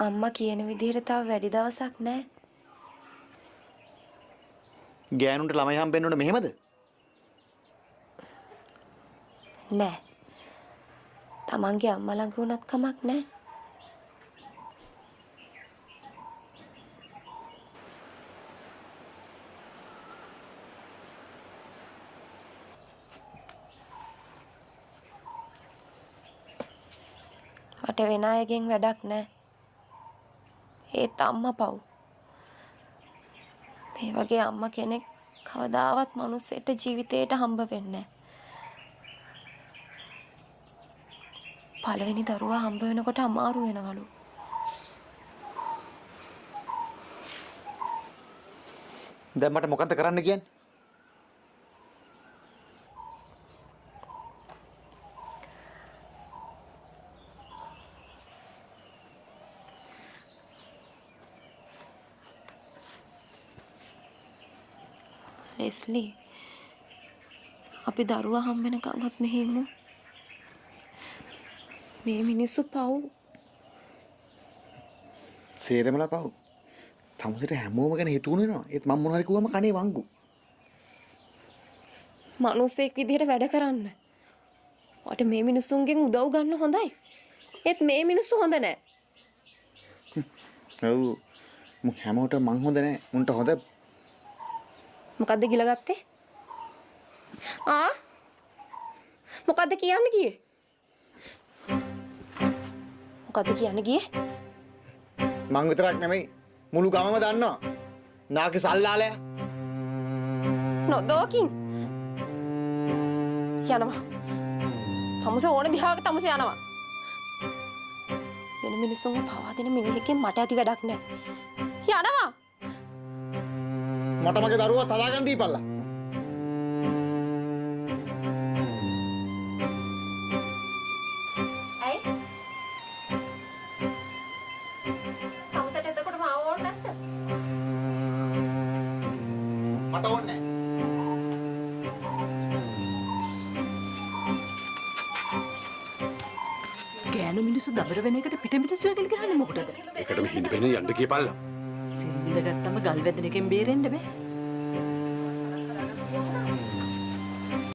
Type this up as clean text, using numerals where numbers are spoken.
අම්මා කියන විදිහට තව වැඩි දවසක් නැහැ. ගෑනුන්ට ළමයි හම්බෙන්න ඕන මෙහෙමද? නෑ. තමන්ගේ අම්මා ළඟ වුණත් කමක් නෑ. මට වෙන අයගෙන් වැඩක් නෑ. ඒත් අම්මා පව්. මේ වගේ අම්මා කෙනෙක් කවදාවත් මිනිස්සෙට ජීවිතේට හම්බ වෙන්නේ නෑ. පළවෙනි දරුවා හම්බ වෙනකොට අමාරු වෙනවලු. දැන් මට මොකද්ද කරන්න කියන්නේ? ලෙස්ලි අපි දරුවා හම්බ වෙනකම්වත් මෙහෙ ඉමු. මේ මිනිස්සු පව්. සේරමලා පව්. තමුසෙට හැමෝම ගැන හිතුණු වෙනවා. ඒත් මම මොනවා හරි කිව්වම කනේ වංගු. මිනිස්සෙක් විදිහට වැඩ කරන්න. ඔට මේ මිනිස්සුන්ගෙන් උදව් ගන්න හොඳයි. ඒත් මේ මිනිස්සු හොඳ නෑ. ඔව්. මම හැමෝටම මං හොඳ නෑ. උන්ට හොඳ. මොකද්ද ගිලගත්තේ? මොකද්ද කියන්න ගියේ? මොකද්ද කියන්න ගියේ? මං විතරක් නෙමෙයි මුළු ගමම දන්නවා. නාකි සල්ලාලයා. නොදෝකින්. යනවා. තමුසේ ඕන දිහාවක තමුසේ යනවා. වෙන මිනිස්සුන්ගේ පවා දෙන මිනිහෙක්ගෙන් මට ඇති වැඩක් නෑ. යනවා. මට මගේ දරුවා තලාගන්න දීපල්ලා. ඇයි? තමුසේට එතකොට මාව ඕනේ නැද්ද? මට ඕනේ නෑ. ගෑනු මිනිස්සු දබර වෙන එකට පිට මිනිස්සු ඇඟිලි ගහන්නේ මොකටද? ඒකටම හිඳ වෙන යන්න කියපල්ලා. සින්ද ගත්තම ගල් වැදෙන එකෙන් බේරෙන්න බෑ.